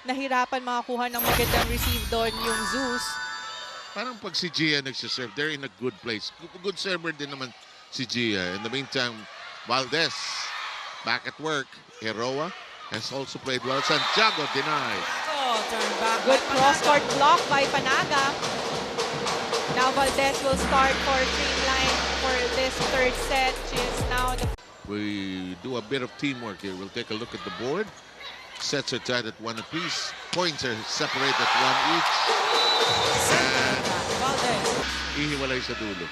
nahirapan makakuha ng magandang receive doon yung Zeus. Parang pag si Gia nagsiserve, they're in a good place. Good server din naman si Gia. In the meantime, Valdez back at work. Heroa has also played well. Santiago denied. Turn back. Good cross-court block by Panaga. Now Valdez will start for Creamline for this third set. She is now the... We do a bit of teamwork here. We'll take a look at the board. Sets are tied at 1 apiece. Points are separated at 1 each. And ihiwalay sa dulo.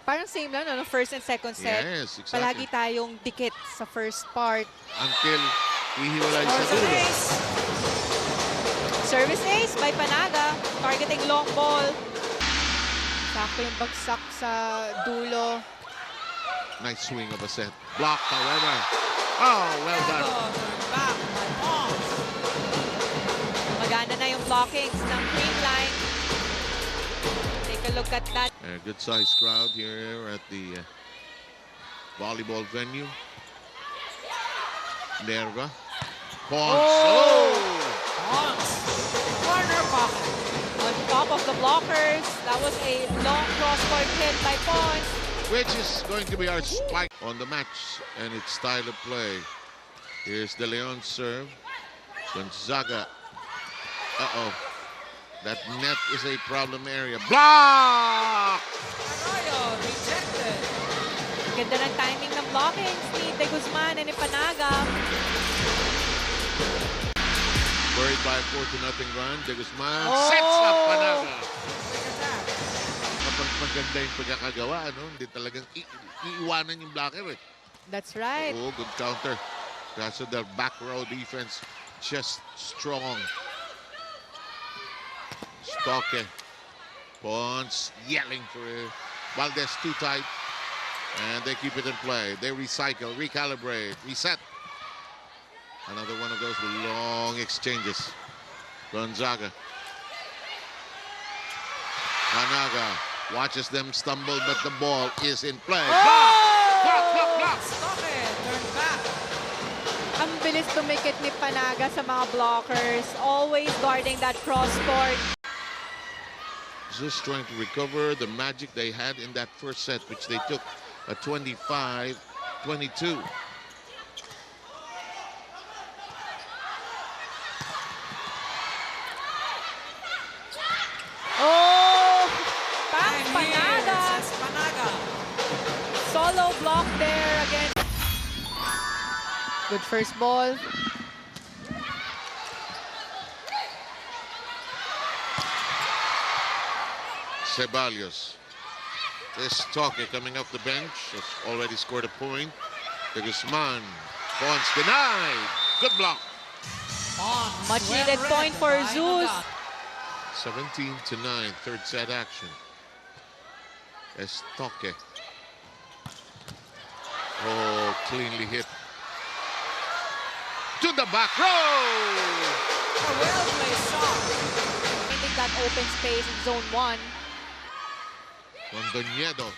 Parang same lang, no? First and second set. Yes, exactly. Palagi tayong dikit sa first part. Until ihiwalay sa dulo. Service ace by Panaga. Targeting long ball. Sakto yung bagsak sa dulo. Nice swing of a set. Blocked, however. Oh, well done. Magana na yung blockings ng Creamline. Take a look at that. A good sized crowd here at the volleyball venue. Nerva. Pons. Oh! Corner pocket. On top of the blockers. That was a long cross-court hit by Pons. Which is going to be our spike on the match and its style of play. Here's De Leon serve. Gonzaga. Uh-oh. That net is a problem area. Block! Arroyo rejected. Ganda ng timing ng blockings ni De Guzman and ni Panaga. Buried by a 4-0 run. De Guzman Oh! sets up Panaga. Quick attack. Kapag maganda yung pagkakagawa, ano? Hindi talagang iiwanan yung blocker eh. That's right. Oh, good counter. Kaso their back row defense just strong. Stoke. Pons yelling for it. Valdez too tight. And they keep it in play. They recycle, recalibrate, reset. Another one of those long exchanges. Gonzaga. Panaga watches them stumble, but the ball is in play. Block! Block, block, block! Stop it. Turn back. Ang bilis tumikit ni Panaga sa mga blockers. Always guarding that cross-court. Just trying to recover the magic they had in that first set, which they took a 25-22. Oh! Pang And Panaga! here's Panaga. Solo block there again. Good first ball. Ceballos. This Toque coming off the bench has already scored a point. De Guzman. Pons denied. Good block. Pons. Much Well needed read point for by Zeus. Panaga. 17-9, third set action. Estoque. Oh, cleanly hit. To the back row. A well-placed shot. Finding that open space in zone 1. Mondoñedo.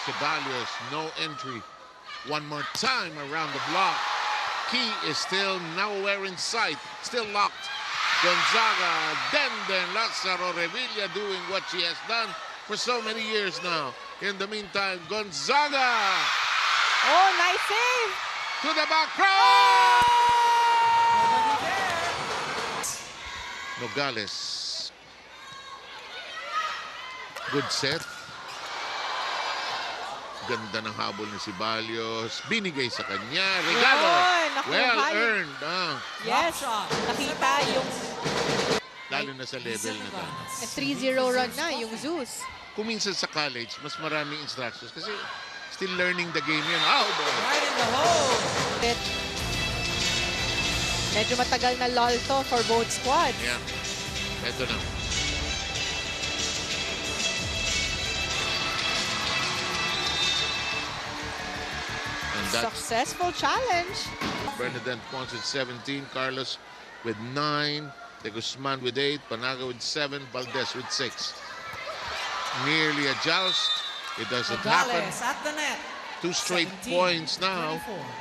Ceballos, no entry. One more time around the block. Key is still nowhere in sight. Still locked. Gonzaga, then Lazaro Revilla doing what she has done for so many years now. In the meantime, Gonzaga Oh, nice save! to the back row. Nobody there. Nogales. Good set. Ganda ng habol ni Ceballos. Binigay sa kanya. Regalo. Yun, nakuha Well yun. earned. Yes, Drop shot. nakita yung Lalo na sa level na to. 3-0 run na yung Zeus. Kung minsan sa college, mas maraming instructions kasi still learning the game yun. Oh, boy. Right in the hole. Medyo matagal na lull to for both squads. Yeah. Ito na. And that's Successful challenge. Bernadette Pons with 17, Carlos with 9, De Guzman with 8, Panaga with 7, Valdez with 6. Nearly a joust. It doesn't happen. Nogales at the net. 2 straight 17, points now. 24.